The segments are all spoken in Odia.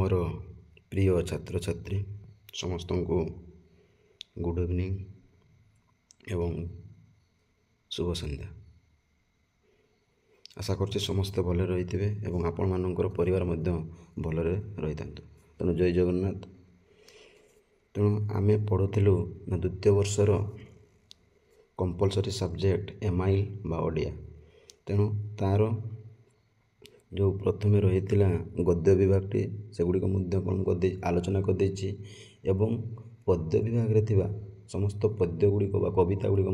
मोर प्रिय छात्र छात्री समस्त को गुड इवनिंग एवं शुभ संध्या। आशा कर समस्ते भले रही एवं आपण मानकर परिवार भलरे रही था। तेणु जय जगन्नाथ। तेणु आमे पढ़ुलु ना द्वितीय वर्षर कंपलसरी सब्जेक्ट एमआईएल बा ओडिया। तेणु तार जो प्रथम रही गद्य विभागटी सेगुड़ी कौन कर आलोचना कर पद्य विभाग रे थिबा समस्त पद्य गुड़िक कविता गुड़िक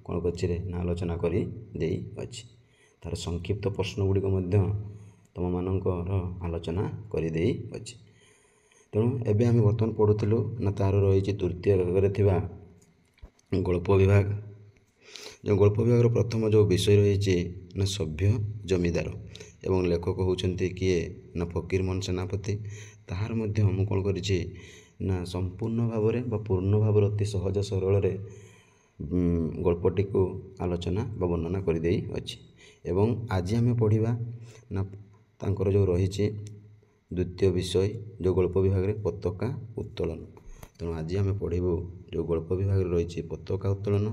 कौन कर आलोचना कर तार संक्षिप्त प्रश्न गुड़िक तुम मानकर आलोचना कर। तेणु एबे आम बर्तमान पढ़ुलु ना तार रही तृतीय विभाग थिबा गल्प विभाग। जो गल्प विभाग प्रथम जो विषय रही ना सभ्य जमीदार एवं लेखक होउछन्ति किए ना फकीरमोहन सेनापति। ताहार मध्य मु कौन करिछि ना संपूर्ण भाव में पूर्ण भाव अति सहज सरल गल्पटी को आलोचना बा वर्णना कर देई अछि। एवं आज आम पढ़िबा ना तांकर जो रही द्वितीय विषय जो गल्प विभाग रे पताका उत्तोलन। तेणु आज आम पढ़ू जो गल्प विभाग रही पताका उत्तोलन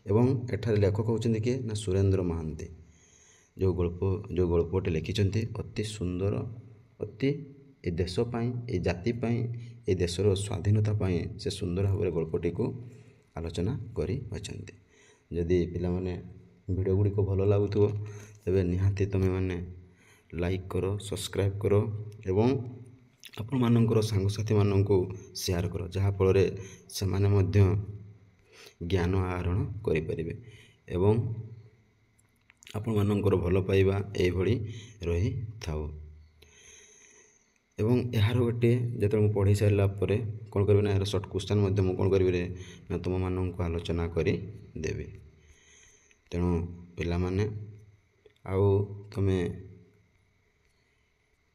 एवं एठार लेखक होउछन्ति किए ना सुरेंद्र महांती। जो गल्पटे लिखिं अति सुंदर अति ए देश ए जाति ए देशर स्वाधीनता से सुंदर भाव में गल्पटी को आलोचना करी अछंती। जदि पिला माने वीडियो गुड़ी को भल लगुथो तेबे निहाती तुमे माने लाइक करो सब्सक्राइब करो एवं आपण मानकर सांगसाथी मानक शेयर करो जहाँ फल से माने मध्य ज्ञान आहरण करि परिबे एवं आपण मानकर भल पाइबा एभली रही थाओ। एवं यार गोटे जो पढ़ी सारा पर कौन करें ना यार सर्ट क्वेश्चन कौन करें ना तुम मानक आलोचना करी देवी। तेणु पिला माने आउ तुमे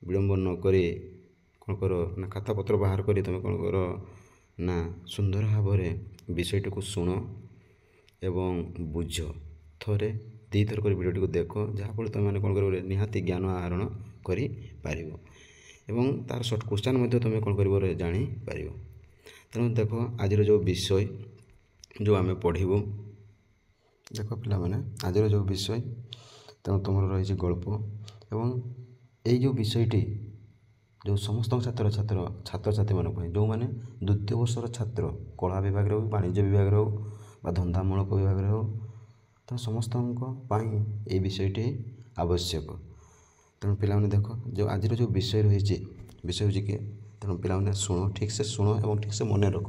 विलंब नक कौन कर ना खाता पत्र बाहर करी तुम कौन कर ना सुंदर भाव विषयटी को शुण एवं बुझ थरे दी थर कर वीडियो को देख जहाँफल तुम मैंने कौन कर निहाती ज्ञान आहरण करि पारिबो एवं तार सर्ट क्वेश्चन तुम कौन कर जापर। तेणु देख आज जो विषय जो आम पढ़ू देख पिला माने आज जो विषय तेणु तुम रही गल्प एवं यही जो विषयटी जो समस्त छात्र छात्री मान जो मैंने द्वितीय वर्षर छात्र कला विभाग हो वाणिज्य विभाग हो धंदामूलक विभाग हो तो समस्त ये विषयटी आवश्यक। तेणु पिला माने देख जो आज जो विषय रही विषय हूँ किए तेणु पिला माने शुण ठीक से शुण और ठीक से मन रख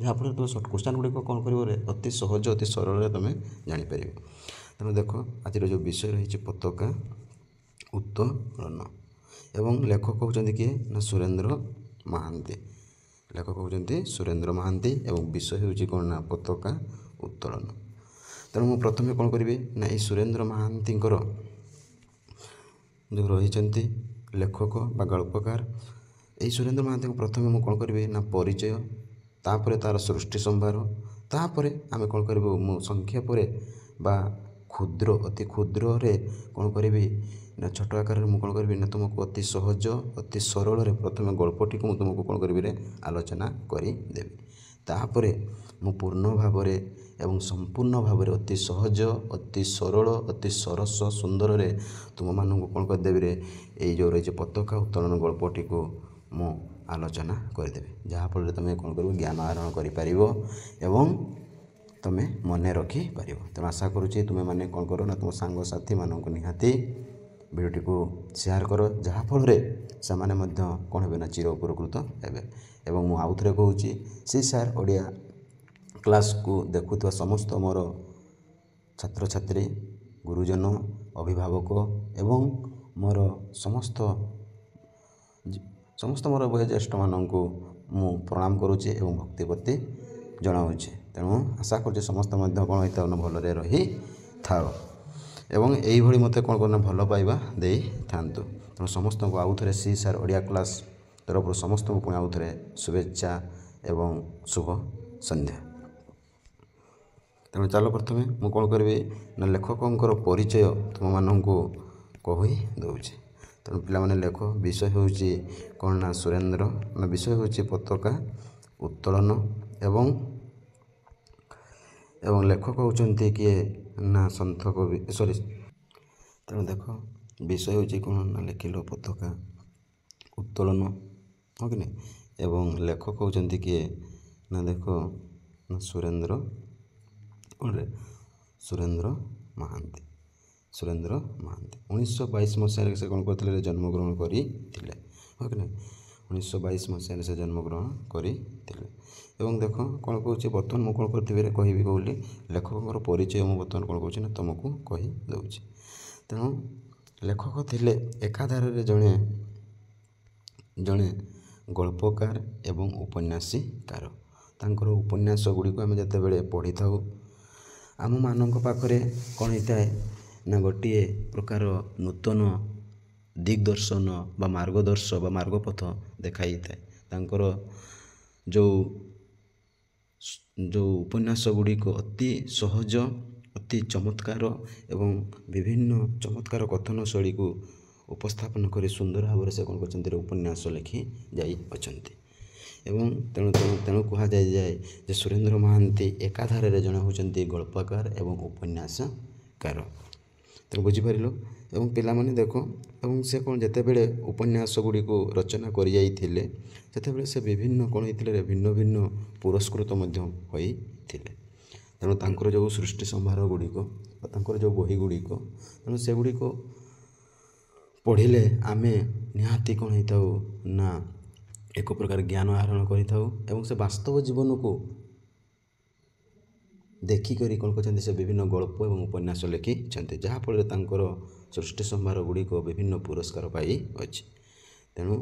जहाँफल तुम सर्ट क्वेश्चन गुड़िक कौन कर अति सहज अति सरल तुम जापर। तेणु देख आज जो विषय रही पताका उत्तोलन एवं लेखक होउछन्ति किए ना सुरेंद्र महांती। लेखक होउछन्ति सुरेंद्र महांती एवं विषय होउछि कोन ना पताका उत्तोलन। तेणु मु प्रथमे कौन करी ना ये सुरेंद्र महांती जो रही लेखक बा गल्पकार यही सुरेंद्र महांती प्रथमे मु कौन करी ना परिचय तापर तार सृष्टि संभार तापर आम कौन करूँ मु संक्षेप बा क्षुद्र अति क्षुद्र रे कौन करी ना छोट आकार में कौन करी ना तुमको अति सहज अति सरल प्रथम गल्पटी को तुमको कौन करी आलोचना करदेवी। तापर मु पूर्ण भाव एवं संपूर्ण भाव अति सहज अति सरल अति सरस सुंदर रे तुम मानक कौन करदेवी ये जो रही पताका उत्तोलन गल्पटी को मु आलोचना करदेवी जहाँफल तुम कौन कर ज्ञान आहरण कर तुम मन रखिपर। तेणु आशा करुँच तुम मैंने कौन कर ना तुम सांगसाथी मानक निहाती वीडियोटी को शेयर कर जहाँफल से माने कौन हे ना चिर उपकृत हे। मु आउ थे कहूँ सी सार ओडिया क्लास को देखुवा समस्त मोर छात्र छात्री गुरुजन अभिभावक एवं मोर समस्त मोर वयोज्येष्ठ मानक मु प्रणाम करुँचे एवं भक्तिपति जनाऊँचे। तेणु आशा कर समस्त कौन होता भलरे रही थाओ एवं यही मत कौन करना भल पाइबा दे थांतु। तेणु समस्त को आउ थे सी सार ओडिया क्लास तरफ समस्त को पुणी आउ थे शुभेच्छा एवं शुभ संध्या। तेणु चलो प्रथमे मु कौन करी ना लेखकों परिचय तुम मानक कही दौचे। ତେଣୁ ପିଲାମାନେ ଲେଖ। ବିଷୟ ହେଉଛି କ'ଣ ନା ସୁରେନ୍ଦ୍ର, ନା ବିଷୟ ହେଉଛି ପତାକା ଉତ୍ତୋଳନ ଏବଂ ଲେଖକ ହେଉଛନ୍ତି କିଏ ନା ସନ୍ଥ କବି ସରି। ତେଣୁ ଦେଖ ବିଷୟ ହେଉଛି କ'ଣ ନା ଲେଖିଲ ପତାକା ଉତ୍ତୋଳନ, ହଁ କି ନାହିଁ, ଏବଂ ଲେଖକ ହେଉଛନ୍ତି କିଏ ନା ଦେଖ ନା ସୁରେନ୍ଦ୍ର କ'ଣରେ ସୁରେନ୍ଦ୍ର ମହାନ୍ତି। ସୁରେନ୍ଦ୍ର ମହାନ୍ତି 1922 ମସିହାରେ ସେ କ'ଣ କରିଥିଲେ ଜନ୍ମଗ୍ରହଣ କରିଥିଲେ, ହଁ କି ନାହିଁ। 1922 ମସିହାରେ ସେ ଜନ୍ମଗ୍ରହଣ କରିଥିଲେ। ଏବଂ ଦେଖ କ'ଣ କହୁଛି ବର୍ତ୍ତମାନ ମୁଁ କ'ଣ କରିଥିବି କହିବି କହିଲି ଲେଖକଙ୍କର ପରିଚୟ ମୁଁ ବର୍ତ୍ତମାନ କ'ଣ କହୁଛି ନା ତୁମକୁ କହିଦେଉଛି। ତେଣୁ ଲେଖକ ଥିଲେ ଏକାଧାରରେ ଜଣେ ଗଳ୍ପକାର ଏବଂ ଉପନ୍ୟାସୀକାର। ତାଙ୍କର ଉପନ୍ୟାସ ଗୁଡ଼ିକୁ ଆମେ ଯେତେବେଳେ ପଢ଼ିଥାଉ ଆମମାନଙ୍କ ପାଖରେ କ'ଣ ହେଇଥାଏ ନା ଗୋଟିଏ ପ୍ରକାର ନୂତନ ଦିଗ୍ଦର୍ଶନ ବା ମାର୍ଗପଥ ଦେଖାଇଥାଏ। ତାଙ୍କର ଯେଉଁ ଉପନ୍ୟାସ ଗୁଡ଼ିକ ଅତି ସହଜ, ଅତି ଚମତ୍କାର ଏବଂ ବିଭିନ୍ନ ଚମତ୍କାର କଥନ ଶୈଳୀକୁ ଉପସ୍ଥାପନ କରି ସୁନ୍ଦର ଭାବରେ ସେ କ'ଣ କରିଛନ୍ତି ଉପନ୍ୟାସ ଲେଖି ଯାଇଅଛନ୍ତି। ଏବଂ ତେଣୁ କୁହାଯାଏ ଯେ ସୁରେନ୍ଦ୍ର ମହାନ୍ତି ଏକାଧାରରେ ଜଣେ ହେଉଛନ୍ତି ଗଳ୍ପକାର ଏବଂ ଉପନ୍ୟାସକାର। ତେଣୁ ବୁଝିପାରିଲ। ଏବଂ ପିଲାମାନେ ଦେଖ ଏବଂ ସେ କ'ଣ ଯେତେବେଳେ ଉପନ୍ୟାସ ଗୁଡ଼ିକୁ ରଚନା କରିଯାଇଥିଲେ ସେତେବେଳେ ସେ ବିଭିନ୍ନ କ'ଣ ହେଇଥିଲେ ଭିନ୍ନ ଭିନ୍ନ ପୁରସ୍କୃତ ମଧ୍ୟ ହୋଇଥିଲେ। ତେଣୁ ତାଙ୍କର ଯେଉଁ ସୃଷ୍ଟି ସମ୍ଭାର ଗୁଡ଼ିକ ବା ତାଙ୍କର ଯେଉଁ ବହି ଗୁଡ଼ିକ ତେଣୁ ସେଗୁଡ଼ିକ ପଢ଼ିଲେ ଆମେ ନିହାତି କ'ଣ ହେଇଥାଉ ନା ଏକ ପ୍ରକାର ଜ୍ଞାନ ଆହରଣ କରିଥାଉ ଏବଂ ସେ ବାସ୍ତବ ଜୀବନକୁ ଦେଖିକରି କ'ଣ କରିଛନ୍ତି ସେ ବିଭିନ୍ନ ଗଳ୍ପ ଏବଂ ଉପନ୍ୟାସ ଲେଖିଛନ୍ତି, ଯାହାଫଳରେ ତାଙ୍କର ସୃଷ୍ଟି ସମ୍ଭାର ଗୁଡ଼ିକ ବିଭିନ୍ନ ପୁରସ୍କାର ପାଇଅଛି। ତେଣୁ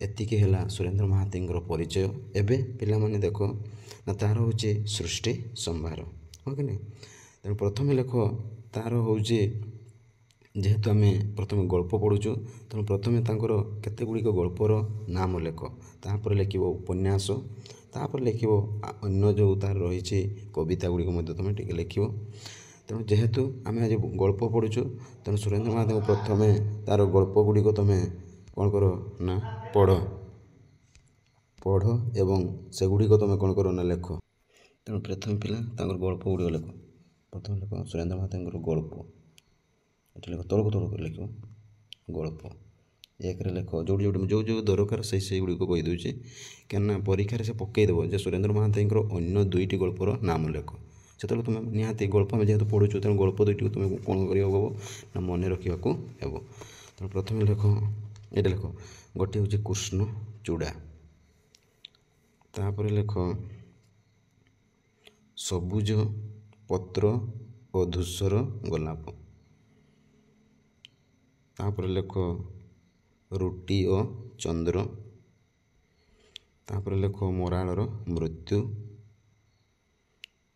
ଏତିକି ହେଲା ସୁରେନ୍ଦ୍ର ମହାନ୍ତିଙ୍କର ପରିଚୟ। ଏବେ ପିଲାମାନେ ଦେଖ ନା ତା'ର ହେଉଛି ସୃଷ୍ଟି ସମ୍ଭାର, ହଁ କି ନାହିଁ। ତେଣୁ ପ୍ରଥମେ ଲେଖ ତା'ର ହେଉଛି ଯେହେତୁ ଆମେ ପ୍ରଥମେ ଗଳ୍ପ ପଢ଼ୁଛୁ ତେଣୁ ପ୍ରଥମେ ତାଙ୍କର କେତେ ଗୁଡ଼ିକ ଗଳ୍ପର ନାମ ଲେଖ, ତାପରେ ଲେଖିବ ଉପନ୍ୟାସ, ତାପରେ ଲେଖିବ ଅନ୍ୟ ଯେଉଁ ତା'ର ରହିଛି କବିତା ଗୁଡ଼ିକ ମଧ୍ୟ ତୁମେ ଟିକେ ଲେଖିବ। ତେଣୁ ଯେହେତୁ ଆମେ ଆଜି ଗଳ୍ପ ପଢ଼ୁଛୁ ତେଣୁ ସୁରେନ୍ଦ୍ର ମହାନ୍ତିଙ୍କୁ ପ୍ରଥମେ ତା'ର ଗଳ୍ପ ଗୁଡ଼ିକ ତୁମେ କ'ଣ କର ନା ପଢ଼ ଏବଂ ସେଗୁଡ଼ିକ ତୁମେ କ'ଣ କର ନା ଲେଖ। ତେଣୁ ପ୍ରଥମେ ପିଲା ତାଙ୍କର ଗଳ୍ପ ଗୁଡ଼ିକ ଲେଖ। ପ୍ରଥମେ ଲେଖ ସୁରେନ୍ଦ୍ର ମହାନ୍ତିଙ୍କର ଗଳ୍ପ, ଏଠି ଲେଖ ତଳକୁ ଲେଖିବ ଗଳ୍ପ। ଏକରେ ଲେଖ ଯେଉଁ ଦରକାର ସେଇଗୁଡ଼ିକ କହିଦେଉଛି, କାହିଁକିନା ପରୀକ୍ଷାରେ ସେ ପକାଇଦେବ ଯେ ସୁରେନ୍ଦ୍ର ମହାନ୍ତିଙ୍କର ଅନ୍ୟ ଦୁଇଟି ଗଳ୍ପର ନାମ ଲେଖ। ସେତେବେଳେ ତୁମେ ନିହାତି ଗଳ୍ପ ଆମେ ଯେହେତୁ ପଢ଼ୁଛୁ ତେଣୁ ଗଳ୍ପ ଦୁଇଟିକୁ ତୁମେ କ'ଣ କରିବାକୁ ହେବ ନା ମନେ ରଖିବାକୁ ହେବ। ତେଣୁ ପ୍ରଥମେ ଲେଖ ଏଇଟା ଲେଖ ଗୋଟିଏ ହେଉଛି କୃଷ୍ଣଚୂଡ଼ା, ତାପରେ ଲେଖ ସବୁଜ ପତ୍ର ଓ ଧୂସର ଗୋଲାପ, ତାପରେ ଲେଖ ରୁଟି ଓ ଚନ୍ଦ୍ର, ତାପରେ ଲେଖ ମରାଳର ମୃତ୍ୟୁ,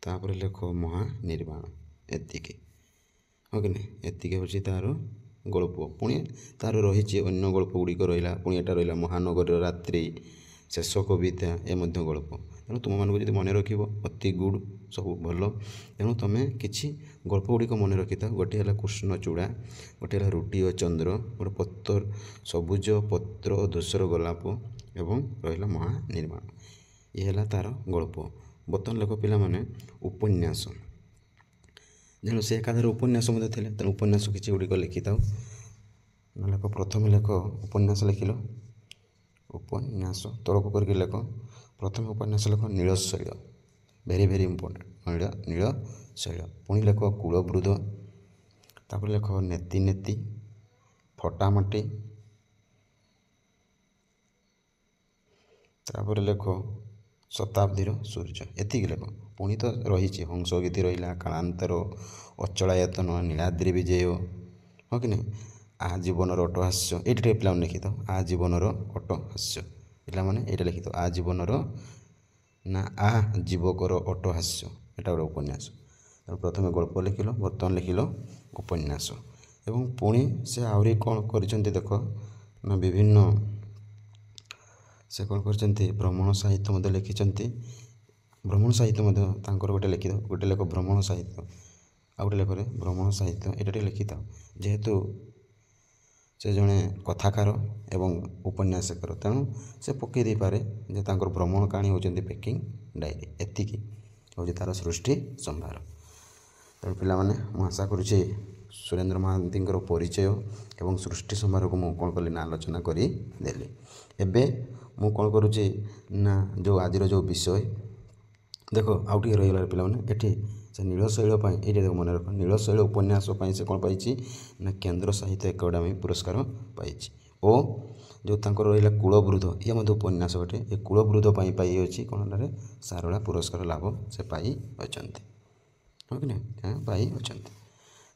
ତାପରେ ଲେଖ ମହାନିର୍ବାଣ। ଏତିକି, ହଁ କି ନାହିଁ। ଏତିକି ହେଉଛି ତା'ର ଗଳ୍ପ। ପୁଣି ତା'ର ରହିଛି ଅନ୍ୟ ଗଳ୍ପ ଗୁଡ଼ିକ ରହିଲା, ପୁଣି ଏଇଟା ରହିଲା ମହାନଗରୀର ରାତ୍ରି, ଶେଷ କବିତା, ଏ ମଧ୍ୟ ଗଳ୍ପ। ତେଣୁ ତୁମମାନଙ୍କୁ ଯଦି ମନେ ରଖିବ ଅତି ଗୁଡ଼, ସବୁ ଭଲ। ତେଣୁ ତୁମେ କିଛି ଗଳ୍ପ ଗୁଡ଼ିକ ମନେ ରଖିଥାଅ। ଗୋଟିଏ ହେଲା କୃଷ୍ଣଚୂଡ଼ା, ଗୋଟିଏ ହେଲା ରୁଟି ଓ ଚନ୍ଦ୍ର, ଗୋଟେ ସବୁଜ ପତ୍ର ଓ ଧୂସର ଗୋଲାପ ଏବଂ ରହିଲା ମହାନିର୍ବାଣ। ଇଏ ହେଲା ତା'ର ଗଳ୍ପ। ବର୍ତ୍ତମାନ ଲେଖ ପିଲାମାନେ ଉପନ୍ୟାସ। ତେଣୁ ସେ ଏକାଧାରେ ଉପନ୍ୟାସ ମଧ୍ୟ ଥିଲେ, ତେଣୁ ଉପନ୍ୟାସ କିଛି ଗୁଡ଼ିକ ଲେଖିଥାଉ। ଲେଖ ପ୍ରଥମେ ଲେଖ ଉପନ୍ୟାସ ଲେଖିଲ, ଉପନ୍ୟାସ ତଳକୁ କରିକି ଲେଖ। ପ୍ରଥମେ ଉପନ୍ୟାସ ଲେଖ ନୀଳଶୈଳ, ଭେରି ଇମ୍ପୋର୍ଟାଣ୍ଟ, ନୀଳଶୈଳ। ପୁଣି ଲେଖ କୂଳବୃଧ, ତାପରେ ଲେଖ ନେତି ନେତି, ଫଟାମାଟି, ତାପରେ ଲେଖ ଶତାବ୍ଦୀର ସୂର୍ଯ୍ୟ। ଏତିକି ଲେଖ। ପୁଣି ତ ରହିଛି ହଂସଗୀତି ରହିଲା, କାଳାନ୍ତର, ଅଚଳାୟତନ, ନୀଳାଦ୍ରି ବିଜୟ, ହଁ କି ନାହିଁ, ଆ ଜୀବନର ଅଟ୍ଟହାସ୍ୟ। ଏଇଟା ଟିକେ ପିଲାମାନେ ଲେଖିଥାଉ, ଆ ଜୀବନର ଅଟ୍ଟହାସ୍ୟ। ପିଲାମାନେ ଏଇଟା ଲେଖିଥାଉ, ଆ ଜୀବକର ଅଟ୍ଟହାସ୍ୟ। ଏଇଟା ଗୋଟେ ଉପନ୍ୟାସ। ତେଣୁ ପ୍ରଥମେ ଗଳ୍ପ ଲେଖିଲ, ବର୍ତ୍ତମାନ ଲେଖିଲ ଉପନ୍ୟାସ। ଏବଂ ପୁଣି ସେ ଆହୁରି କ'ଣ କରିଛନ୍ତି ଦେଖ ନା ବିଭିନ୍ନ ସେ କ'ଣ କରିଛନ୍ତି ଭ୍ରମଣ ସାହିତ୍ୟ ମଧ୍ୟ ଲେଖିଛନ୍ତି। ଭ୍ରମଣ ସାହିତ୍ୟ ମଧ୍ୟ ତାଙ୍କର ଗୋଟେ ଲେଖିଥାଉ, ଗୋଟେ ଲେଖ ଭ୍ରମଣ ସାହିତ୍ୟ, ଆଉ ଗୋଟେ ଲେଖରେ ଭ୍ରମଣ ସାହିତ୍ୟ। ଏଇଟା ଟିକେ ଲେଖିଥାଉ, ଯେହେତୁ ସେ ଜଣେ କଥାକାର ଏବଂ ଉପନ୍ୟାସକାର। ତେଣୁ ସେ ପକାଇ ଦେଇପାରେ ଯେ ତାଙ୍କର ଭ୍ରମଣ କାହାଣୀ ହେଉଛନ୍ତି ପେକିଂ ଡାଏରୀ। ଏତିକି ହେଉଛି ତା'ର ସୃଷ୍ଟି ସମ୍ଭାର। ତେଣୁ ପିଲାମାନେ ମୁଁ ଆଶା କରୁଛି ସୁରେନ୍ଦ୍ର ମହାନ୍ତିଙ୍କର ପରିଚୟ ଏବଂ ସୃଷ୍ଟି ସମ୍ଭାରକୁ ମୁଁ କ'ଣ କଲି ନା ଆଲୋଚନା କରିଦେଲି। ଏବେ ମୁଁ କ'ଣ କରୁଛି ନା ଆଜିର ଯେଉଁ ବିଷୟ ଦେଖ ଆଉ ଟିକେ ରହିଗଲା ପିଲାମାନେ। ଏଠି ସେ ନୀଳଶୈଳ ପାଇଁ ଏଇଠି ଦେଖ ମନେ ରଖ, ନୀଳଶୈଳ ଉପନ୍ୟାସ ପାଇଁ ସେ କ'ଣ ପାଇଛି ନା କେନ୍ଦ୍ର ସାହିତ୍ୟ ଏକାଡେମୀ ପୁରସ୍କାର ପାଇଛି। ଓ ଯେଉଁ ତାଙ୍କର ରହିଲା କୂଳବୃଦ୍ଧ, ଇଏ ମଧ୍ୟ ଉପନ୍ୟାସ ଅଟେ। ଏ କୂଳବୃଦ୍ଧ ପାଇଁ ପାଇଅଛି କ'ଣ ନା ସାରଳା ପୁରସ୍କାର ଲାଭ ସେ ପାଇଅଛନ୍ତି। ହଁ କି ନାହିଁ, ପାଇଅଛନ୍ତି।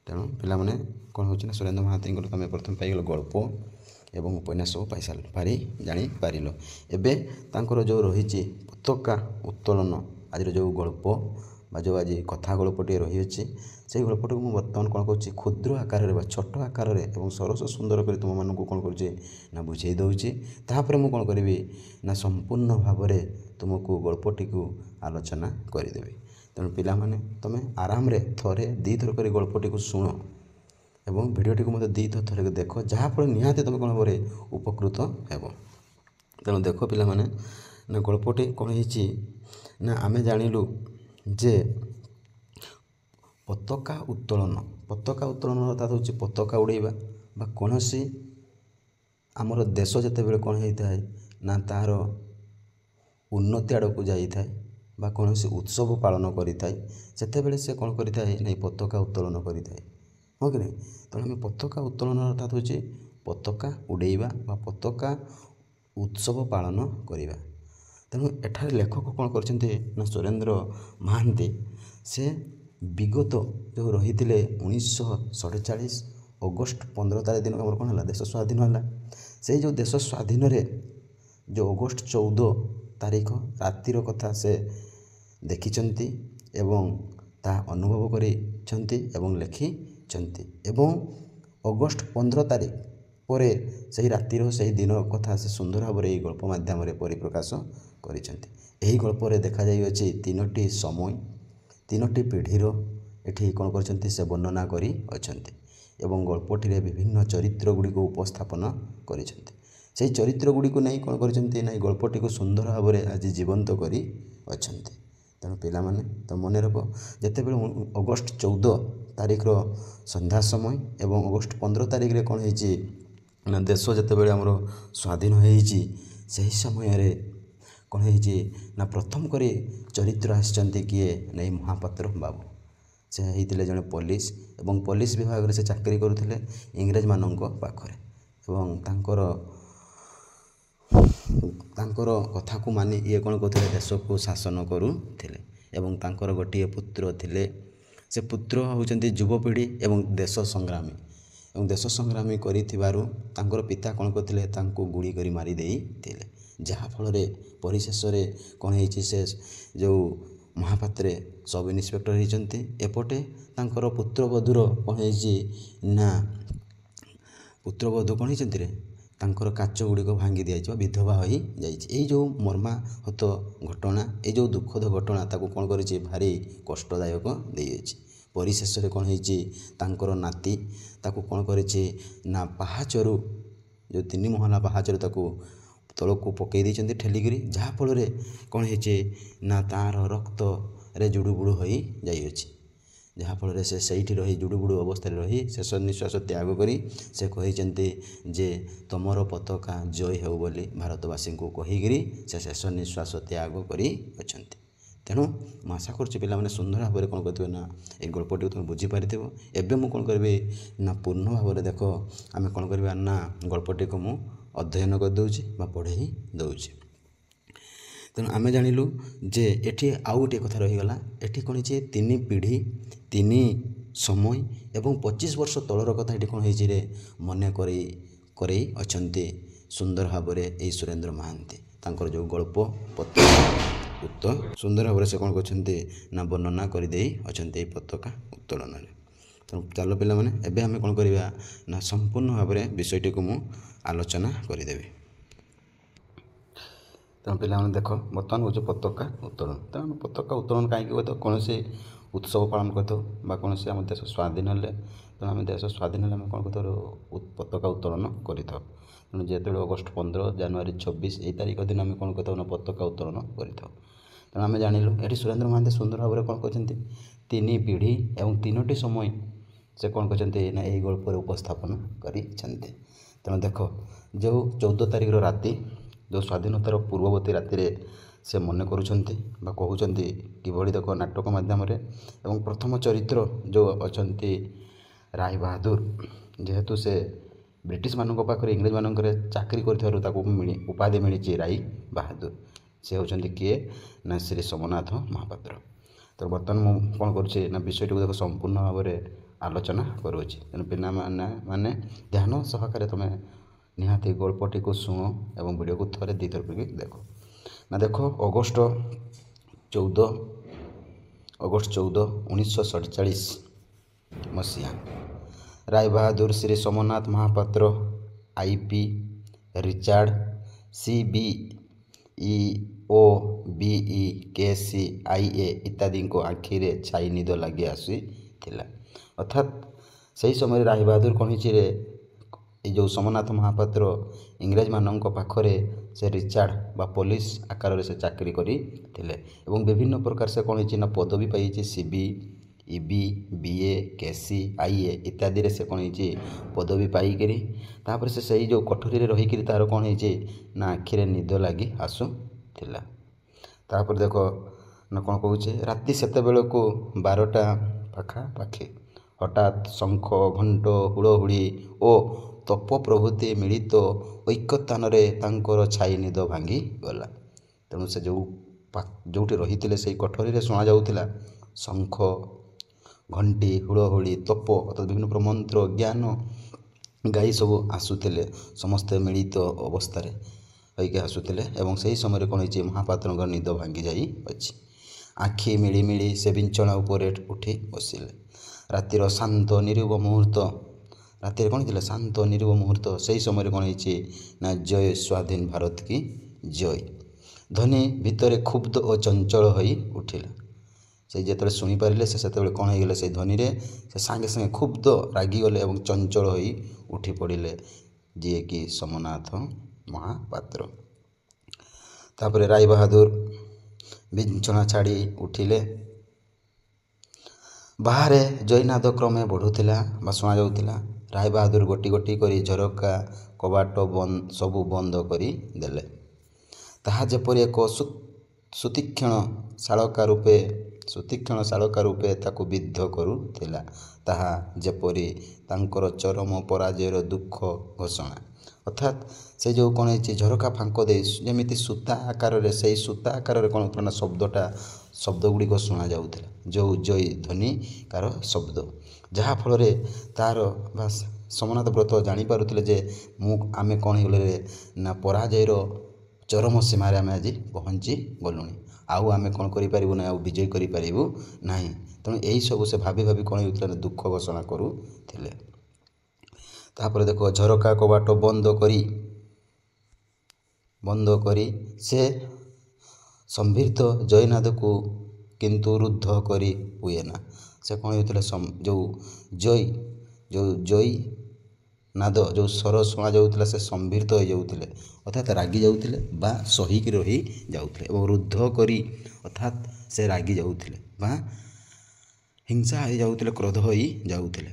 ତେଣୁ ପିଲାମାନେ କ'ଣ ହେଉଛି ନା ସୁରେନ୍ଦ୍ର ମହାନ୍ତିଙ୍କର ତୁମେ ପ୍ରଥମେ ପାଇଗଲ ଗଳ୍ପ ଏବଂ ଉପନ୍ୟାସ ସବୁ ଜାଣିପାରିଲ। ଏବେ ତାଙ୍କର ଯେଉଁ ରହିଛି ପତାକା ଉତ୍ତୋଳନ, ଆଜିର ଯେଉଁ ଗଳ୍ପ ବା ଯେଉଁ ଆଜି କଥା ଗଳ୍ପଟିଏ ରହିଅଛି, ସେଇ ଗଳ୍ପଟିକୁ ମୁଁ ବର୍ତ୍ତମାନ କ'ଣ କରୁଛି କ୍ଷୁଦ୍ର ଆକାରରେ ବା ଛୋଟ ଆକାରରେ ଏବଂ ସରସ ସୁନ୍ଦର କରି ତୁମମାନଙ୍କୁ କ'ଣ କରୁଛି ନା ବୁଝେଇ ଦେଉଛି। ତାପରେ ମୁଁ କ'ଣ କରିବି ନା ସମ୍ପୂର୍ଣ୍ଣ ଭାବରେ ତୁମକୁ ଗଳ୍ପଟିକୁ ଆଲୋଚନା କରିଦେବି। ତେଣୁ ପିଲାମାନେ ତୁମେ ଆରାମରେ ଥରେ ଦୁଇଥର କରି ଗଳ୍ପଟିକୁ ଶୁଣ ଏବଂ ଭିଡ଼ିଓଟିକୁ ମଧ୍ୟ ଦୁଇଥର ଦେଖ, ଯାହାଫଳରେ ନିହାତି ତୁମେ କ'ଣ ଭାବରେ ଉପକୃତ ହେବ। ତେଣୁ ଦେଖ ପିଲାମାନେ ନା ଗଳ୍ପଟି କ'ଣ ହେଇଛି ନା ଆମେ ଜାଣିଲୁ ଯେ ପତାକା ଉତ୍ତୋଳନର ଅର୍ଥାତ୍ ହେଉଛି ପତାକା ଉଡ଼େଇବା ବା କୌଣସି ଆମର ଦେଶ ଯେତେବେଳେ କ'ଣ ହେଇଥାଏ ନା ତାହାର ଉନ୍ନତି ଆଡ଼କୁ ଯାଇଥାଏ ବା କୌଣସି ଉତ୍ସବ ପାଳନ କରିଥାଏ, ସେତେବେଳେ ସେ କ'ଣ କରିଥାଏ ନା ପତାକା ଉତ୍ତୋଳନ କରିଥାଏ। ହଁ କି ନାହିଁ? ତେଣୁ ଆମେ ପତାକା ଉତ୍ତୋଳନର ଅର୍ଥାତ୍ ହେଉଛି ପତାକା ଉଡ଼େଇବା ବା ପତାକା ଉତ୍ସବ ପାଳନ କରିବା। ତେଣୁ ଏଠାରେ ଲେଖକ କ'ଣ କରିଛନ୍ତି ନା ସୁରେନ୍ଦ୍ର ମହାନ୍ତି ସେ ବିଗତ ଯେଉଁ ରହିଥିଲେ 1947 ଅଗଷ୍ଟ 15 ତାରିଖ ଦିନ ଆମର କ'ଣ ହେଲା ଦେଶ ସ୍ୱାଧୀନ ହେଲା। ସେଇ ଯେଉଁ ଦେଶ ସ୍ୱାଧୀନରେ ଯେଉଁ ଅଗଷ୍ଟ 14 ତାରିଖ ରାତିର କଥା ସେ ଦେଖିଛନ୍ତି ଏବଂ ତାହା ଅନୁଭବ କରିଛନ୍ତି ଏବଂ ଲେଖିଛନ୍ତି। ଏବଂ ଅଗଷ୍ଟ 15 ତାରିଖ ପରେ ସେହି ରାତିର ସେହି ଦିନ କଥା ସେ ସୁନ୍ଦର ଭାବରେ ଏହି ଗଳ୍ପ ମାଧ୍ୟମରେ ପରିପ୍ରକାଶ କରିଛନ୍ତି। ଏହି ଗଳ୍ପରେ ଦେଖାଯାଇଅଛି ତିନୋଟି ସମୟ, ତିନୋଟି ପିଢ଼ିର ଏଠି କ'ଣ କରିଛନ୍ତି ସେ ବର୍ଣ୍ଣନା କରିଅଛନ୍ତି ଏବଂ ଗଳ୍ପଟିରେ ବିଭିନ୍ନ ଚରିତ୍ର ଗୁଡ଼ିକୁ ଉପସ୍ଥାପନ କରିଛନ୍ତି। ସେହି ଚରିତ୍ର ଗୁଡ଼ିକୁ ନେଇ କ'ଣ କରିଛନ୍ତି ନା ଏହି ଗଳ୍ପଟିକୁ ସୁନ୍ଦର ଭାବରେ ଆଜି ଜୀବନ୍ତ କରିଅଛନ୍ତି। ତେଣୁ ପିଲାମାନେ ତ ମନେ ରଖ, ଯେତେବେଳେ ଅଗଷ୍ଟ 14 ତାରିଖର ସନ୍ଧ୍ୟା ସମୟ ଏବଂ ଅଗଷ୍ଟ 15 ତାରିଖରେ କ'ଣ ହେଇଛି ନା ଦେଶ ଯେତେବେଳେ ଆମର ସ୍ୱାଧୀନ ହେଇଛି, ସେହି ସମୟରେ କ'ଣ ହେଇଛି ନା ପ୍ରଥମ କରି ଚରିତ୍ର ଆସିଛନ୍ତି କିଏ ନା ଏଇ ମହାପାତ୍ର ବାବୁ। ସେ ହେଇଥିଲେ ଜଣେ ପୋଲିସ ଏବଂ ପୋଲିସ ବିଭାଗରେ ସେ ଚାକିରି କରୁଥିଲେ ଇଂରେଜମାନଙ୍କ ପାଖରେ ଏବଂ ତାଙ୍କର କଥାକୁ ମାନି ଇଏ କ'ଣ କରୁଥିଲେ ଦେଶକୁ ଶାସନ କରୁଥିଲେ ଏବଂ ତାଙ୍କର ଗୋଟିଏ ପୁତ୍ର ଥିଲେ। ସେ ପୁତ୍ର ହେଉଛନ୍ତି ଯୁବପିଢ଼ି ଏବଂ ଦେଶ ସଂଗ୍ରାମୀ କରିଥିବାରୁ ତାଙ୍କର ପିତା କ'ଣ କରିଥିଲେ ତାଙ୍କୁ ଗୁଳି କରି ମାରି ଦେଇଥିଲେ। ଯାହାଫଳରେ ପରିଶେଷରେ କ'ଣ ହେଇଛି ସେ ଯେଉଁ ମହାପାତ୍ରେ ସବ୍ ଇନ୍ସପେକ୍ଟର ହେଇଛନ୍ତି। ଏପଟେ ତାଙ୍କର ପୁତ୍ରବଧୂର କ'ଣ ହେଇଛି ନା ପୁତ୍ରବଧୂ କ'ଣ ହେଇଛନ୍ତି ରେ ତାଙ୍କର କାଚ ଗୁଡ଼ିକ ଭାଙ୍ଗି ଦିଆଯାଇଛି ବା ବିଧବା ହୋଇଯାଇଛି। ଏଇ ଯେଉଁ ମର୍ମାହତ ଘଟଣା, ଏଇ ଯେଉଁ ଦୁଃଖଦ ଘଟଣା ତାକୁ କ'ଣ କରିଛି ଭାରି କଷ୍ଟଦାୟକ ଦେଇଅଛି। ପରିଶେଷରେ କ'ଣ ହେଇଛି ତାଙ୍କର ନାତି ତାକୁ କ'ଣ କରିଛି ନା ପାହାଚରୁ ଯେଉଁ 3 ମହଲା ପାହାଚରୁ ତାକୁ ତଳକୁ ପକାଇ ଦେଇଛନ୍ତି ଠେଲିକିରି, ଯାହାଫଳରେ କ'ଣ ହେଇଛି ନା ତା'ର ରକ୍ତରେ ଜୁଡ଼ୁବୁଡ଼ୁ ହୋଇଯାଇଅଛି। ଯାହାଫଳରେ ସେ ସେଇଠି ରହି ଜୁଡ଼ୁବୁଡ଼ୁ ଅବସ୍ଥାରେ ରହି ଶେଷ ନିଶ୍ୱାସ ତ୍ୟାଗ କରି ସେ କହିଛନ୍ତି ଯେ ତମର ପତାକା ଜୟ ହେଉ ବୋଲି ଭାରତବାସୀଙ୍କୁ କହିକିରି ସେ ଶେଷ ନିଶ୍ୱାସ ତ୍ୟାଗ କରିଅଛନ୍ତି। ତେଣୁ ମୁଁ ଆଶା କରୁଛି ପିଲାମାନେ ସୁନ୍ଦର ଭାବରେ କ'ଣ କରିଥିବେ ନା ଏଇ ଗଳ୍ପଟିକୁ ତୁମେ ବୁଝିପାରିଥିବ। ଏବେ ମୁଁ କ'ଣ କରିବି ନା ପୂର୍ଣ୍ଣ ଭାବରେ ଦେଖ ଆମେ କ'ଣ କରିବା ନା ଗଳ୍ପଟିକୁ ମୁଁ ଅଧ୍ୟୟନ କରିଦେଉଛି ବା ପଢ଼େଇ ଦେଉଛି। ତେଣୁ ଆମେ ଜାଣିଲୁ ଯେ ଏଠି ଆଉ ଗୋଟିଏ କଥା ରହିଗଲା। ଏଠି କ'ଣ ହେଇଛି 3 ପିଢ଼ି 3 ସମୟ ଏବଂ 25 ବର୍ଷ ତଳର କଥା ଏଠି କ'ଣ ହେଇଛି ରେ ମନେ କରେଇ ଅଛନ୍ତି ସୁନ୍ଦର ଭାବରେ ଏଇ ସୁରେନ୍ଦ୍ର ମହାନ୍ତି ତାଙ୍କର ଯେଉଁ ଗଳ୍ପ ସୁନ୍ଦର ଭାବରେ ସେ କ'ଣ କରିଛନ୍ତି ନା ବର୍ଣ୍ଣନା କରିଦେଇ ଅଛନ୍ତି ଏଇ ପତାକା ଉତ୍ତୋଳନରେ। ତେଣୁ ଚାଲ ପିଲାମାନେ ଏବେ ଆମେ କ'ଣ କରିବା ନା ସମ୍ପୂର୍ଣ୍ଣ ଭାବରେ ବିଷୟଟିକୁ ମୁଁ ଆଲୋଚନା କରିଦେବି। ତେଣୁ ପିଲାମାନେ ଦେଖ ବର୍ତ୍ତମାନ ହେଉଛି ପତାକା ଉତ୍ତୋଳନ। ତେଣୁ ପତାକା ଉତ୍ତୋଳନ କାହିଁକି ହୁଏ ତ କୌଣସି ଉତ୍ସବ ପାଳନ କରିଥାଉ ବା କୌଣସି ଆମ ଦେଶ ସ୍ୱାଧୀନ ହେଲେ, ତେଣୁ ଆମେ ଦେଶ ସ୍ୱାଧୀନ ହେଲେ ଆମେ କ'ଣ କରିଥାଉ, ପତାକା ଉତ୍ତୋଳନ କରିଥାଉ। ତେଣୁ ଯେତେବେଳେ ଅଗଷ୍ଟ 15, ଜାନୁଆରୀ 26 ଏହି ତାରିଖ ଦିନ ଆମେ କ'ଣ କରିଥାଉ ନା ପତାକା ଉତ୍ତୋଳନ କରିଥାଉ। ତେଣୁ ଆମେ ଜାଣିଲୁ ଏଠି ସୁରେନ୍ଦ୍ର ମହାନ୍ତି ସୁନ୍ଦର ଭାବରେ କ'ଣ କରିଛନ୍ତି, 3 ପିଢ଼ି ଏବଂ 3ଟି ସମୟ ସେ କ'ଣ କରିଛନ୍ତି ନା ଏହି ଗଳ୍ପରେ ଉପସ୍ଥାପନ କରିଛନ୍ତି। ତେଣୁ ଦେଖ, ଯେଉଁ 14 ତାରିଖର ରାତି, ଯେଉଁ ସ୍ୱାଧୀନତାର ପୂର୍ବବର୍ତ୍ତୀ ରାତିରେ ସେ ମନେ କରୁଛନ୍ତି ବା କହୁଛନ୍ତି କିଭଳି ଦେଖ ନାଟକ ମାଧ୍ୟମରେ। ଏବଂ ପ୍ରଥମ ଚରିତ୍ର ଯେଉଁ ଅଛନ୍ତି ରାୟ ବାହାଦୁର, ଯେହେତୁ ସେ ବ୍ରିଟିଶମାନଙ୍କ ପାଖରେ ଇଂରେଜମାନଙ୍କରେ ଚାକିରି କରିଥିବାରୁ ତାକୁ ଉପାଧି ମିଳିଛି ରାୟ ବାହାଦୁର। ସେ ହେଉଛନ୍ତି କିଏ ନା ଶ୍ରୀ ସୋମନାଥ ମହାପାତ୍ର। ତ ବର୍ତ୍ତମାନ ମୁଁ କ'ଣ କରୁଛି ନା ବିଷୟଟିକୁ ଦେଖ ସମ୍ପୂର୍ଣ୍ଣ ଭାବରେ ଆଲୋଚନା କରୁଅଛି। ତେଣୁ ପିଲାମାନେ ଧ୍ୟାନ ସହକାରେ ତୁମେ ନିହାତି ଗଳ୍ପଟିକୁ ଶୁଣ ଏବଂ ଭିଡ଼ିଓକୁ ଥରେ 2 ଥର କରିକି ଦେଖ। ନା ଦେଖ, ଅଗଷ୍ଟ 14, 1947 ମସିହା Rai Bahadur, Shri Somnath Mahapatra, IP, Richard, CBE, OBE, KC, IA ଇତ୍ୟାଦିଙ୍କ ଆଖିରେ ଛାଇ ନିଦ ଲାଗି ଆସିଥିଲା। ଅର୍ଥାତ୍ ସେହି ସମୟରେ ରାୟ ବାହାଦୁର କ'ଣ ହେଇଛି ରେ, ଏ ଯେଉଁ ସୋମନାଥ ମହାପାତ୍ର ଇଂରେଜମାନଙ୍କ ପାଖରେ ସେ ରିଚାର୍ଡ଼ ବା ପୋଲିସ ଆକାରରେ ସେ ଚାକିରି କରିଥିଲେ ଏବଂ ବିଭିନ୍ନ ପ୍ରକାର ସେ କ'ଣ ହେଇଛି ନା ପଦବୀ ପାଇଛି। CB, EB, BA, KC, IA ଇତ୍ୟାଦିରେ ସେ କ'ଣ ହେଇଛି ପଦବୀ ପାଇକରି ତାପରେ ସେ ସେଇ ଯେଉଁ କୋଠରୀରେ ରହିକିରି ତା'ର କ'ଣ ହେଇଛି ନା ଆଖିରେ ନିଦ ଲାଗି ଆସୁଥିଲା। ତାପରେ ଦେଖ ନା କ'ଣ କହୁଛେ, ରାତି ସେତେବେଳକୁ 12ଟା ପାଖାପାଖି ହଠାତ୍ ଶଙ୍ଖ, ଘଣ୍ଟ, ହୁଳହୁଳି ଓ ତୋପ ପ୍ରଭୃତି ମିଳିତ ଐକ୍ୟତାନରେ ତାଙ୍କର ଛାଇ ନିଦ ଭାଙ୍ଗିଗଲା। ତେଣୁ ସେ ଯେଉଁଠି ରହିଥିଲେ ସେଇ କୋଠରୀରେ ଶୁଣାଯାଉଥିଲା ଶଙ୍ଖ, ଘଣ୍ଟି, ହୁଳହୁଳି, ତୋପ ଅର୍ଥାତ୍ ବିଭିନ୍ନ ପ୍ରକାର ମନ୍ତ୍ର, ଜ୍ଞାନ ଗାଇ ସବୁ ଆସୁଥିଲେ, ସମସ୍ତେ ମିଳିତ ଅବସ୍ଥାରେ ହୋଇକି ଆସୁଥିଲେ। ଏବଂ ସେହି ସମୟରେ କ'ଣ ହେଇଛି, ମହାପାତ୍ରଙ୍କ ନିଦ ଭାଙ୍ଗି ଯାଇଅଛି। ଆଖି ମିଳିମିଳି ସେ ବିଛଣା ଉପରେ ଉଠି ବସିଲେ। ରାତିର ଶାନ୍ତ ନିରବ ମୁହୂର୍ତ୍ତ, ରାତିରେ କ'ଣ ହେଇଥିଲା, ଶାନ୍ତ ନିରବ ମୁହୂର୍ତ୍ତ। ସେହି ସମୟରେ କ'ଣ ହେଇଛି ନା ଜୟ ସ୍ୱାଧୀନ ଭାରତ କି ଜୟ ଧ୍ୱନି ଭିତରେ କ୍ଷୁବ୍ଧ ଓ ଚଞ୍ଚଳ ହୋଇ ଉଠିଲା। ସେ ଯେତେବେଳେ ଶୁଣିପାରିଲେ ସେ ସେତେବେଳେ କ'ଣ ହେଇଗଲେ, ସେଇ ଧ୍ୱନିରେ ସେ ସାଙ୍ଗେ ସାଙ୍ଗେ କ୍ଷୁବ୍ଧ ରାଗିଗଲେ ଏବଂ ଚଞ୍ଚଳ ହୋଇ ଉଠି ପଡ଼ିଲେ, ଯିଏକି ସୋମନାଥ ମହାପାତ୍ର। ତାପରେ ରାୟ ବାହାଦୁର ବିଛଣା ଛାଡ଼ି ଉଠିଲେ। ବାହାରେ ଜୟନାଦ କ୍ରମେ ବଢ଼ୁଥିଲା ବା ଶୁଣାଯାଉଥିଲା। ରାୟ ବାହାଦୁର ଗୋଟି ଗୋଟି କରି ଝରକା କବାଟ ସବୁ ବନ୍ଦ କରିଦେଲେ। ତାହା ଯେପରି ଏକ ସୁତୀକ୍ଷ୍ଣ ଶାଳକା ରୂପେ ତାକୁ ବିଦ୍ଧ କରୁଥିଲା। ତାହା ଯେପରି ତାଙ୍କର ଚରମ ପରାଜୟର ଦୁଃଖ ଘୋଷଣା। ଅର୍ଥାତ୍ ସେ ଯେଉଁ କ'ଣ ହେଇଛି, ଝରକା ଫାଙ୍କ ଦେଇ ଯେମିତି ସୂତା ଆକାରରେ, ସେଇ ସୂତା ଆକାରରେ କ'ଣ ହେଉଥିଲା ନା ଶବ୍ଦ ଗୁଡ଼ିକ ଶୁଣାଯାଉଥିଲା, ଯେଉଁ ଜୟ ଧ୍ୱନିକାର ଶବ୍ଦ, ଯାହାଫଳରେ ତା'ର ବା ସୋମନାଥ ବ୍ରତ ଜାଣିପାରୁଥିଲେ ଯେ ଆମେ କ'ଣ ହେଇଗଲେ ନା ପରାଜୟର ଚରମ ସୀମାରେ ଆମେ ଆଜି ପହଞ୍ଚି ଗଲୁଣି, ଆଉ ଆମେ କ'ଣ କରିପାରିବୁ ନାହିଁ, ଆଉ ବିଜୟ କରିପାରିବୁ ନାହିଁ। ତେଣୁ ଏହିସବୁ ସେ ଭାବି କ'ଣ ହେଉଥିଲା ନା ଦୁଃଖ ଘୋଷଣା କରୁଥିଲେ। ତାପରେ ଦେଖ, ଝରକା କବାଟ ବନ୍ଦ କରି ସେ ସମ୍ଭ୍ରିତ ଜୟନାଦକୁ କିନ୍ତୁ ରୁଦ୍ଧ କରି ହୁଏନା। ସେ କ'ଣ ହେଉଥିଲେ, ଯେଉଁ ଜୟ ନାଦ, ଯେଉଁ ସ୍ୱର ଶୁଣାଯାଉଥିଲା ସେ ସମ୍ଭ୍ରିତ ହୋଇଯାଉଥିଲେ, ଅର୍ଥାତ୍ ରାଗି ଯାଉଥିଲେ ବା ସହିକି ରହି ଯାଉଥିଲେ। ଏବଂ ରୁଦ୍ଧ କରି ଅର୍ଥାତ୍ ସେ ରାଗି ଯାଉଥିଲେ ବା ହିଂସା ହୋଇଯାଉଥିଲେ, କ୍ରୋଧ ହୋଇ ଯାଉଥିଲେ।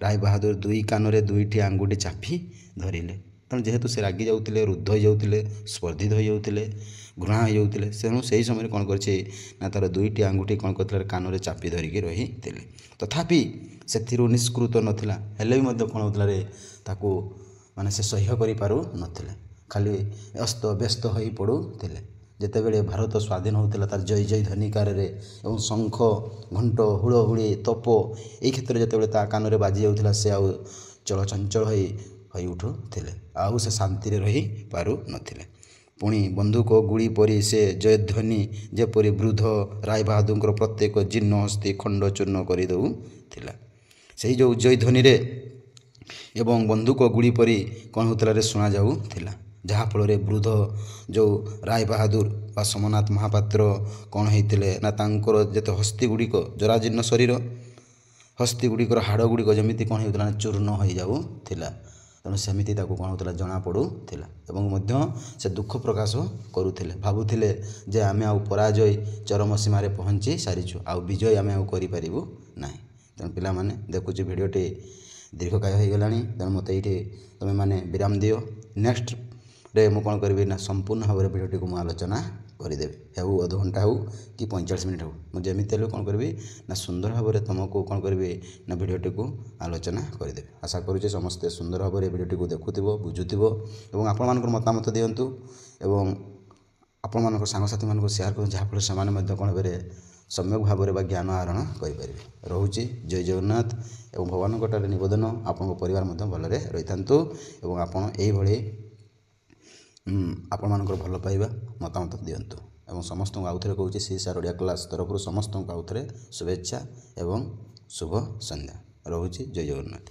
ରାୟ ବାହାଦୁର 2 କାନରେ 2ଟି ଆଙ୍ଗୁଠି ଚାପି ଧରିଲେ। ତେଣୁ ଯେହେତୁ ସେ ରାଗି ଯାଉଥିଲେ, ରୁଦ୍ଧ ହୋଇଯାଉଥିଲେ, ସ୍ପର୍ଦ୍ଧିତ ହୋଇଯାଉଥିଲେ, ଘୃଣା ହୋଇଯାଉଥିଲେ, ତେଣୁ ସେହି ସମୟରେ କ'ଣ କରିଛି ନା ତା'ର 2ଟି ଆଙ୍ଗୁଠି କ'ଣ କରିଥିଲେ, କାନରେ ଚାପି ଧରିକି ରହିଥିଲେ। ତଥାପି ସେଥିରୁ ନିଷ୍କୃତ ନଥିଲା, ହେଲେ ବି ମଧ୍ୟ କ'ଣ ହେଉଥିଲା ରେ, ତାକୁ ମାନେ ସେ ସହ୍ୟ କରିପାରୁନଥିଲେ, ଖାଲି ବ୍ୟସ୍ତ ହୋଇ ପଡ଼ୁଥିଲେ। ଯେତେବେଳେ ଭାରତ ସ୍ୱାଧୀନ ହେଉଥିଲା ତାର ଜୟ ଜୟ ଧ୍ୱନିକାରରେ ଏବଂ ଶଙ୍ଖ, ଘଣ୍ଟ, ହୁଳହୁଳି, ତୋପ ଏହି କ୍ଷେତ୍ରରେ ଯେତେବେଳେ ତା କାନରେ ବାଜି ଯାଉଥିଲା, ସେ ଆଉ ଚଳଚଞ୍ଚଳ ହୋଇ ଉଠୁଥିଲେ, ଆଉ ସେ ଶାନ୍ତିରେ ରହିପାରୁନଥିଲେ। ପୁଣି ବନ୍ଧୁକ ଗୁଳି ପରି ସେ ଜୟଧ୍ୱନି ଯେପରି ବୃଦ୍ଧ ରାୟ ବାହାଦୁରଙ୍କର ପ୍ରତ୍ୟେକ ଜୀର୍ଣ୍ଣ ଅସ୍ଥି ଖଣ୍ଡ ଚୂର୍ଣ୍ଣ କରିଦେଉଥିଲା। ସେହି ଯେଉଁ ଜୟଧ୍ୱନିରେ ଏବଂ ବନ୍ଧୁକ ଗୁଳି ପରି କ'ଣ ହେଉଥିଲା ରେ ଶୁଣାଯାଉଥିଲା। ଯାହାଫଳରେ ବୃଦ୍ଧ ଯେଉଁ ରାୟ ବାହାଦୁର ବା ସୋମନାଥ ମହାପାତ୍ର କ'ଣ ହେଇଥିଲେ ନା ତାଙ୍କର ଯେତେ ହସ୍ତି ଗୁଡ଼ିକ ଜରାଜୀର୍ଣ୍ଣ ଶରୀର ହସ୍ତି ଗୁଡ଼ିକର ହାଡ଼ ଗୁଡ଼ିକ ଯେମିତି କ'ଣ ହେଉଥିଲା ନା ଚୂର୍ଣ୍ଣ ହୋଇଯାଉଥିଲା। ତେଣୁ ସେମିତି ତାକୁ କ'ଣ ହେଉଥିଲା ଜଣାପଡ଼ୁଥିଲା ଏବଂ ମଧ୍ୟ ସେ ଦୁଃଖ ପ୍ରକାଶ କରୁଥିଲେ, ଭାବୁଥିଲେ ଯେ ଆମେ ଆଉ ପରାଜୟ ଚରମ ସୀମାରେ ପହଞ୍ଚି ସାରିଛୁ, ଆଉ ବିଜୟ ଆମେ ଆଉ କରିପାରିବୁ ନାହିଁ। ତେଣୁ ପିଲାମାନେ ଦେଖୁଛି ଭିଡ଼ିଓଟି ଦୀର୍ଘକାୟ ହୋଇଗଲାଣି, ତେଣୁ ମୋତେ ଏଇଠି ତୁମେମାନେ ବିରାମ ଦିଅ। ନେକ୍ସଟରେ ମୁଁ କ'ଣ କରିବି ନା ସମ୍ପୂର୍ଣ୍ଣ ଭାବରେ ଭିଡ଼ିଓଟିକୁ ମୁଁ ଆଲୋଚନା କରିଦେବି, ହେଉ ଅଧଘଣ୍ଟା ହେଉ କି 45 ମିନିଟ୍ ହେଉ, ମୁଁ ଯେମିତି ହେଲେ କ'ଣ କରିବି ନା ସୁନ୍ଦର ଭାବରେ ତୁମକୁ କ'ଣ କରିବି ନା ଭିଡ଼ିଓଟିକୁ ଆଲୋଚନା କରିଦେବି। ଆଶା କରୁଛି ସମସ୍ତେ ସୁନ୍ଦର ଭାବରେ ଭିଡ଼ିଓଟିକୁ ଦେଖୁଥିବ, ବୁଝୁଥିବ ଏବଂ ଆପଣମାନଙ୍କର ମତାମତ ଦିଅନ୍ତୁ ଏବଂ ଆପଣମାନଙ୍କ ସାଙ୍ଗସାଥିମାନଙ୍କୁ ସେୟାର କରନ୍ତୁ, ଯାହାଫଳରେ ସେମାନେ ମଧ୍ୟ କ'ଣ ଭାବରେ ସମ୍ୟକ ଭାବରେ ବା ଜ୍ଞାନ ଆହରଣ କରିପାରିବେ। ରହୁଛି ଜୟ ଜଗନ୍ନାଥ ଏବଂ ଭଗବାନଙ୍କଠାରେ ନିବେଦନ ଆପଣଙ୍କ ପରିବାର ମଧ୍ୟ ଭଲରେ ରହିଥାନ୍ତୁ ଏବଂ ଆପଣ ଏଇଭଳି ଆପଣମାନଙ୍କର ଭଲ ପାଇବା ମତାମତ ଦିଅନ୍ତୁ ଏବଂ ସମସ୍ତଙ୍କୁ ଆଉଥରେ କହୁଛି CSR ଓଡ଼ିଆ କ୍ଲାସ୍ ତରଫରୁ ସମସ୍ତଙ୍କୁ ଆଉଥରେ ଶୁଭେଚ୍ଛା ଏବଂ ଶୁଭ ସନ୍ଧ୍ୟା। ରହୁଛି ଜୟ ଜଗନ୍ନାଥ।